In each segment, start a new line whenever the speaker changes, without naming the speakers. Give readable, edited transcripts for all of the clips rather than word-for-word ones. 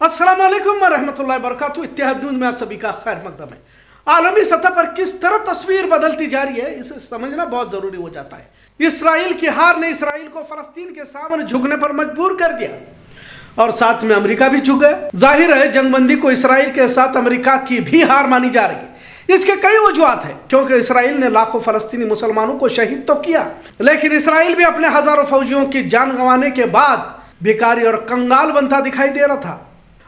अस्सलाम वालेकुम रहमतुल्लाहि व बरकातहू। इत्तेहाद न्यूज़ में आप सभी का खैर मकदम है। आलमी सतह पर किस तरह तस्वीर बदलती जा रही है, इसे समझना बहुत जरूरी हो जाता है। इसराइल की हार ने इसराइल को फलस्तीन के सामने झुकने पर मजबूर कर दिया और साथ में अमेरिका भी झुक गया। जाहिर है जंगबंदी को इसराइल के साथ अमेरिका की भी हार मानी जा रही है। इसके कई वजूहात हैं, क्योंकि इसराइल ने लाखों फलस्तीनी मुसलमानों को शहीद तो किया, लेकिन इसराइल भी अपने हजारों फौजियों की जान गंवाने के बाद भिखारी और कंगाल बनता दिखाई दे रहा था।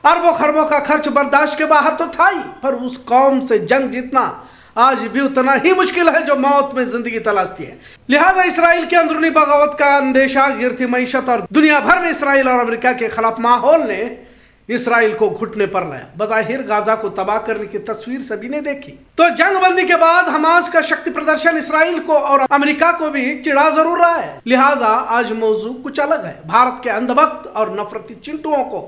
अरबों खरबों का खर्च बर्दाश्त के बाहर तो था ही, पर उस कौम से जंग जीतना आज भी उतना ही मुश्किल है जो मौत में जिंदगी तलाशती है। लिहाजा इसराइल के अंदरूनी बगावत का अंदेशा, गिरती मईशत और दुनिया भर में इसराइल और अमेरिका के खिलाफ माहौल ने इसराइल को घुटने पर लाया। बज़ाहिर गाजा को तबाह करने की तस्वीर सभी ने देखी, तो जंगबंदी के बाद हमास का शक्ति प्रदर्शन इसराइल को और अमेरिका को भी चिढ़ा जरूर रहा है। लिहाजा आज मौजू कुछ अलग है। भारत के अंधभक्त और नफरती चिंटुओं को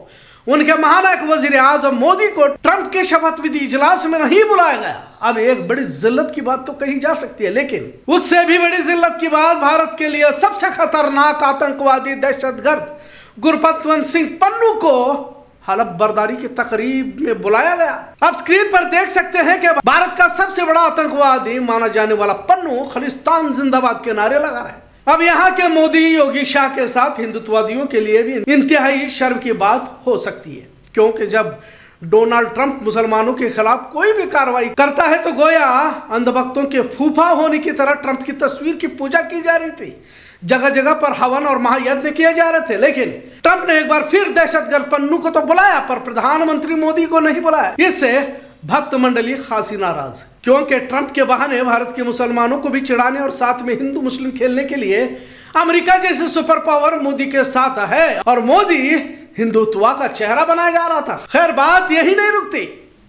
उनके महानायक वजीर आजम मोदी को ट्रंप के शपथ विधि इजलास में नहीं बुलाया गया। अब एक बड़ी जिल्लत की बात तो कही जा सकती है, लेकिन उससे भी बड़ी जिल्लत की बात भारत के लिए सबसे खतरनाक आतंकवादी दहशतगर्द गुरपतवंत सिंह पन्नू को हलफ बर्दारी की तकरीब में बुलाया गया। अब स्क्रीन पर देख सकते हैं कि भारत का सबसे बड़ा आतंकवादी माना जाने वाला पन्नू खालिस्तान जिंदाबाद के नारे लगा रहे हैं। अब यहाँ के मोदी योगी शाह के साथ हिंदुत्ववादियों के लिए भी इंतहाई शर्म की बात हो सकती है, क्योंकि जब डोनाल्ड ट्रंप मुसलमानों के खिलाफ कोई भी कार्रवाई करता है तो गोया अंधभक्तों के फूफा होने की तरह ट्रंप की तस्वीर की पूजा की जा रही थी। जगह जगह पर हवन और महायज्ञ किए जा रहे थे, लेकिन ट्रंप ने एक बार फिर दहशतगर्द पन्नू को तो बुलाया, पर प्रधानमंत्री मोदी को नहीं बुलाया। इससे भक्त मंडली खासी नाराज, क्योंकि ट्रंप के बहाने भारत के मुसलमानों को भी चिढ़ाने और साथ में हिंदू मुस्लिम खेलने के लिए अमेरिका जैसे सुपर पावर मोदी के साथ है और मोदी हिंदुत्व का चेहरा बनाया जा रहा था। खैर, बात यही नहीं रुकती,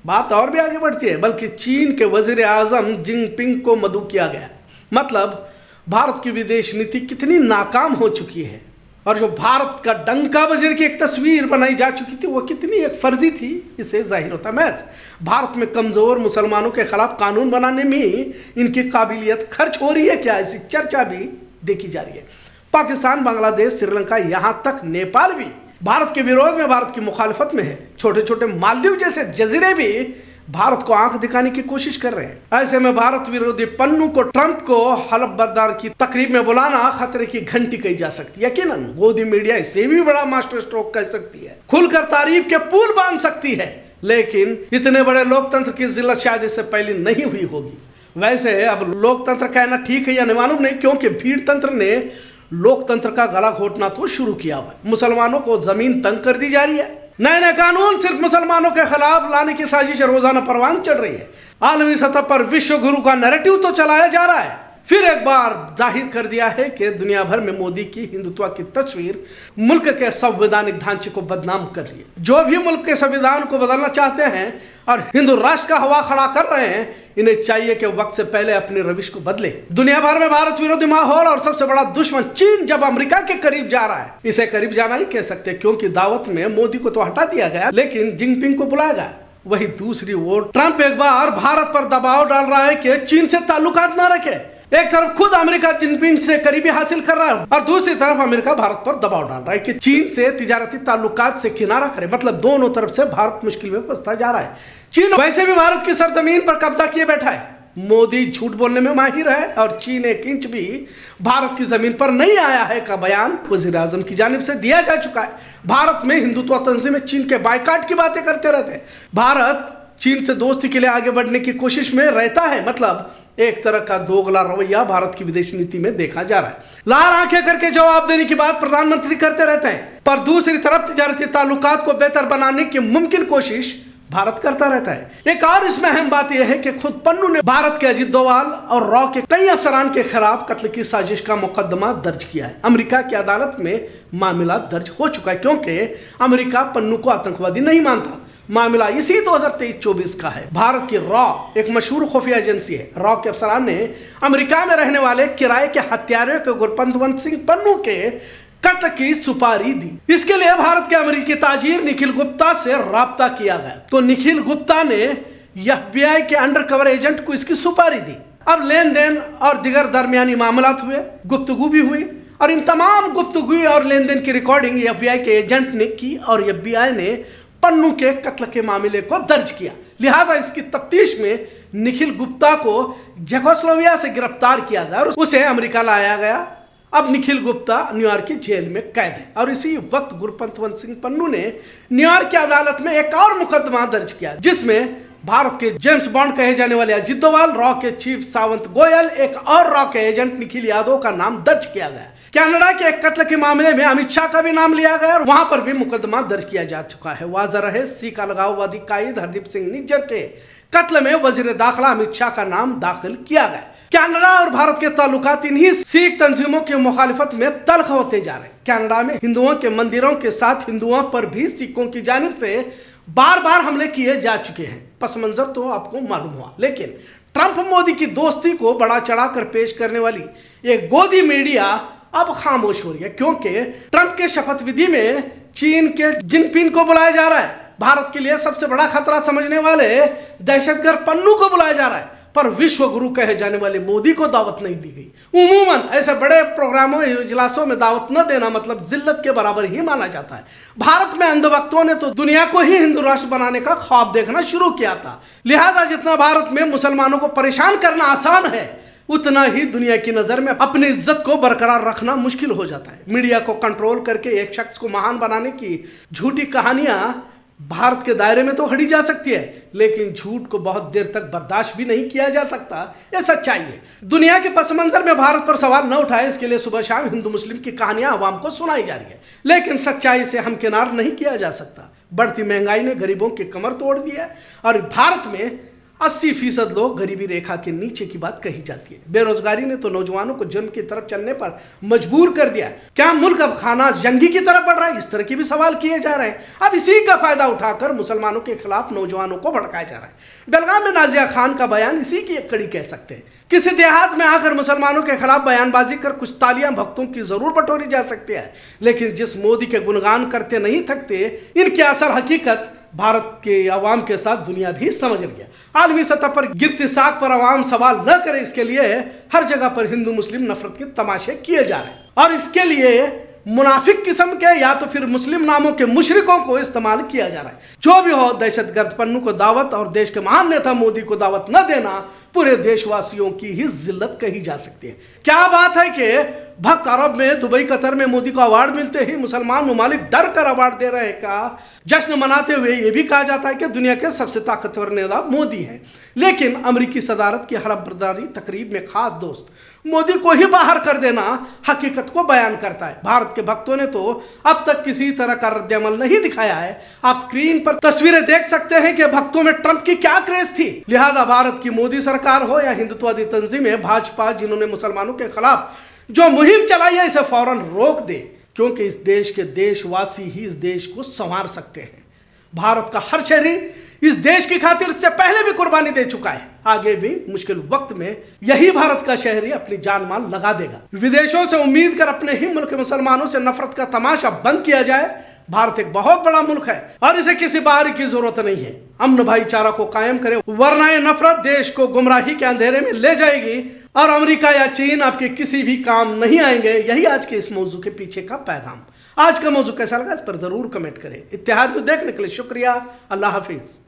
बात और भी आगे बढ़ती है, बल्कि चीन के वजीर आजम जिनपिंग को मदऊ किया गया। मतलब भारत की विदेश नीति कितनी नाकाम हो चुकी है और जो भारत का डंका बजने की एक तस्वीर बनाई जा चुकी थी वो कितनी एक फर्जी थी, इससे जाहिर होता है भारत में कमजोर मुसलमानों के खिलाफ कानून बनाने में इनकी काबिलियत खर्च हो रही है क्या, ऐसी चर्चा भी देखी जा रही है। पाकिस्तान, बांग्लादेश, श्रीलंका, यहाँ तक नेपाल भी भारत के विरोध में, भारत की मुखालिफत में है। छोटे छोटे मालदीव जैसे जजीरे भी भारत को आंख दिखाने की कोशिश कर रहे हैं। ऐसे में भारत विरोधी पन्नू को ट्रंप को हलफ बर्दार की तकरीब में बुलाना खतरे की घंटी कही जा सकती है। यकीनन गोदी मीडिया इसे भी बड़ा मास्टर स्ट्रोक कह सकती है, खुलकर तारीफ के पुल बांध सकती है, लेकिन इतने बड़े लोकतंत्र की जिल्लत शायद इससे पहले नहीं हुई होगी। वैसे अब लोकतंत्र कहना ठीक है या नहीं मालूम नहीं, क्योंकि भीड़ तंत्र ने लोकतंत्र का गला घोटना तो शुरू किया हुआ है। मुसलमानों को जमीन तंग कर दी जा रही है, नए नए कानून सिर्फ मुसलमानों के खिलाफ लाने की साजिश रोजाना परवान चढ़ रही है। आलमी सतह पर विश्व गुरु का नैरेटिव तो चलाया जा रहा है, फिर एक बार जाहिर कर दिया है कि दुनिया भर में मोदी की हिंदुत्व की तस्वीर मुल्क के संवैधानिक ढांचे को बदनाम कर रही है। जो भी मुल्क के संविधान को बदलना चाहते हैं और हिंदू राष्ट्र का हवा खड़ा कर रहे हैं, इन्हें चाहिए कि वक्त से पहले अपनी रविश को बदले। दुनिया भर में भारत विरोधी माहौल और सबसे बड़ा दुश्मन चीन जब अमेरिका के करीब जा रहा है, इसे करीब जाना ही कह सकते, क्योंकि दावत में मोदी को तो हटा दिया गया, लेकिन जिनपिंग को बुलाया गया। वही दूसरी ओर ट्रंप एक बार भारत पर दबाव डाल रहा है कि चीन से ताल्लुकात न रखे। एक तरफ खुद अमेरिका जिनपिंग से करीबी हासिल कर रहा है और दूसरी तरफ अमेरिका भारत पर दबाव डाल रहा है कि चीन से तिजारती ताल्लुकात से किनारा करे। मतलब दोनों तरफ से भारत मुश्किल में फंसता जा रहा है। चीन वैसे भी भारत की सरजमीन पर कब्जा किए बैठा है। मोदी झूठ बोलने में माहिर है और चीन एक इंच भी भारत की जमीन पर नहीं आया है का बयान वजीर आजम की जानिब से दिया जा चुका है। भारत में हिंदुत्व तंजीमें चीन के बायकाट की बातें करते रहते हैं। भारत चीन से दोस्ती के लिए आगे बढ़ने की कोशिश में रहता है। मतलब एक तरह का दोगला रवैया भारत की विदेश नीति में देखा जा रहा है। लाल आंखें करके जवाब देने की बात प्रधानमंत्री करते रहते हैं, पर दूसरी तरफ तिजारती ताल्लुकात को बेहतर बनाने की मुमकिन कोशिश भारत करता रहता है। एक और इसमें अहम बात यह है कि खुद पन्नू ने भारत के अजीत डोवाल और रॉ के कई अफसरान के खिलाफ कत्ल की साजिश का मुकदमा दर्ज किया है। अमेरिका की अदालत में मामला दर्ज हो चुका है, क्योंकि अमेरिका पन्नू को आतंकवादी नहीं मानता। मामला इसी 2023-24 का है। भारत की रॉ एक मशहूर खुफिया एजेंसी है। रॉ के अफसरान ने अमेरिका में रहने वाले किराए के हत्यारे के गुरपतवंत सिंह पन्नू के कत्ल की सुपारी दी। इसके लिए भारत के अमेरिकी ताजिर निखिल गुप्ता से राब्ता किया गया, तो निखिल गुप्ता ने FBI के अंडरकवर एजेंट को इसकी सुपारी दी। अब लेन देन और दिगर दरमियानी मामलात हुए, गुफ्तगू भी हुई और इन तमाम गुफ्तगू और लेन देन की रिकॉर्डिंग FBI के एजेंट ने की और FBI ने पन्नू के कत्ल के मामले को दर्ज किया। लिहाजा इसकी तफ्तीश में निखिल गुप्ता को चेकोस्लोवाकिया से गिरफ्तार किया गया और उसे अमेरिका लाया गया। अब निखिल गुप्ता न्यूयॉर्क की जेल में कैद है और इसी वक्त गुरपतवंत सिंह पन्नू ने न्यूयॉर्क की अदालत में एक और मुकदमा दर्ज किया, जिसमें भारत के जेम्स बॉन्ड कहे जाने वाले अजित डोभाल, रॉ के चीफ सावंत गोयल, एक और रॉ के एजेंट निखिल यादव का नाम दर्ज किया गया। कनाडा के एक कत्ल के मामले में अमित शाह का भी नाम लिया गया और वहां पर भी मुकदमा दर्ज किया जा चुका है। वाज़ह रहे, सिख अलगाववादी कायद हरदीप सिंह निज्जर के कत्ल में वजीर दाखिला अमित शाह का नाम दाखिल किया गया। कनाडा और भारत के ताल्लुकात इन्हीं सिख तंजीमों की मुखालिफत में तल्ख होते जा रहे हैं। कनाडा में हिंदुओं के मंदिरों के साथ हिंदुओं पर भी सिखों की जानिब से बार बार हमले किए जा चुके हैं। पस मंजर तो आपको मालूम हुआ, लेकिन ट्रंप मोदी की दोस्ती को बड़ा चढ़ाकर पेश करने वाली एक गोदी मीडिया अब खामोश हो रही है, क्योंकि ट्रंप के शपथ विधि में चीन के जिनपिंग को बुलाया जा रहा है। भारत के लिए सबसे बड़ा खतरा समझने वाले दहशतगर्द पन्नू को बुलाया जा रहा है, पर विश्व गुरु कहे जाने वाले मोदी को दावत नहीं दी गई। उमूमन ऐसे बड़े प्रोग्रामों इजलासों में दावत न देना मतलब जिल्लत के बराबर ही माना जाता है। भारत में अंधभक्तों ने तो दुनिया को ही हिंदू राष्ट्र बनाने का ख्वाब देखना शुरू किया था। लिहाजा जितना भारत में मुसलमानों को परेशान करना आसान है, उतना ही दुनिया की नजर में अपनी इज्जत को बरकरार रखना मुश्किल हो जाता है। मीडिया को कंट्रोल करके एक शख्स को महान बनाने की झूठी कहानियां भारत के दायरे में तो खड़ी जा सकती है, लेकिन झूठ को बहुत देर तक बर्दाश्त भी नहीं किया जा सकता। यह सच्चाई है। दुनिया के पस मंजर में भारत पर सवाल न उठाए, इसके लिए सुबह शाम हिंदू मुस्लिम की कहानियां आवाम को सुनाई जा रही है, लेकिन सच्चाई से हमकिनार नहीं किया जा सकता। बढ़ती महंगाई ने गरीबों की कमर तोड़ दी है और भारत में 80% लोग गरीबी रेखा के नीचे की बात कही जाती है। बेरोजगारी ने तो नौजवानों को जुर्म की तरफ चलने पर मजबूर कर दिया। क्या मुल्क अब खाना जंगी की तरफ बढ़ रहा है? इस तरह के भी सवाल किए जा रहे हैं। अब इसी का फायदा उठाकर मुसलमानों के खिलाफ नौजवानों को भड़काया जा रहा है। बेलगाम में नाजिया खान का बयान इसी की एक कड़ी कह सकते हैं। किसी देहात में आकर मुसलमानों के खिलाफ बयानबाजी कर कुछ तालियां भक्तों की जरूर बटोरी जा सकती है, लेकिन जिस मोदी के गुणगान करते नहीं थकते, इनकी असल हकीकत भारत के अवाम के साथ दुनिया भी समझ रही है। आलमी सतह पर गिरती साख पर अवाम सवाल न करे, इसके लिए हर जगह पर हिंदू मुस्लिम नफरत के तमाशे किए जा रहे हैं और इसके लिए मुनाफिक किस्म के या तो फिर मुस्लिम नामों के मुशरिकों को इस्तेमाल किया जा रहा है। जो भी हो, दहशतगर्द पन्नू को दावत और देश के महान नेता मोदी को दावत न देना पूरे देशवासियों की ही जिल्लत कही जा सकती है। क्या बात है कि भक्त अरब में, दुबई, कतर में मोदी को अवार्ड मिलते ही मुसलमान ममालिक डर कर अवार्ड दे रहे हैं का जश्न मनाते हुए यह भी कहा जाता है कि दुनिया के सबसे ताकतवर नेता मोदी है। लेकिन अमेरिकी सदारत की हड़प बर्दारी तकरीब में खास दोस्त मोदी को ही बाहर कर देना हकीकत को बयान करता है। भारत के भक्तों ने तो अब तक किसी तरह का रद्द-ए-अमल नहीं दिखाया है। आप स्क्रीन पर तस्वीरें देख सकते हैं कि भक्तों में ट्रंप की क्या क्रेज थी। लिहाजा भारत की मोदी सरकार हो या हिंदुत्ववादी तंजीमें, भाजपा जिन्होंने मुसलमानों के खिलाफ जो मुहिम चलाई है, इसे फौरन रोक दे, क्योंकि इस देश के देशवासी ही इस देश को संवार सकते हैं। भारत का हर शहरी इस देश की खातिर इससे पहले भी कुर्बानी दे चुका है। आगे भी मुश्किल वक्त में यही भारत का शहरी अपनी जान माल लगा देगा। विदेशों से उम्मीद कर अपने ही मुल्क के मुसलमानों से नफरत का तमाशा बंद किया जाए। भारत एक बहुत बड़ा मुल्क है और इसे किसी बाहर की जरूरत नहीं है। अमन भाईचारा को कायम करे, वरना ये नफरत देश को गुमराही के अंधेरे में ले जाएगी और अमेरिका या चीन आपके किसी भी काम नहीं आएंगे। यही आज के इस मौजू के पीछे का पैगाम। आज का मौजू कैसा लगा इस पर जरूर कमेंट करें। इत्तेहाद में देखने के लिए शुक्रिया। अल्लाह हाफिज।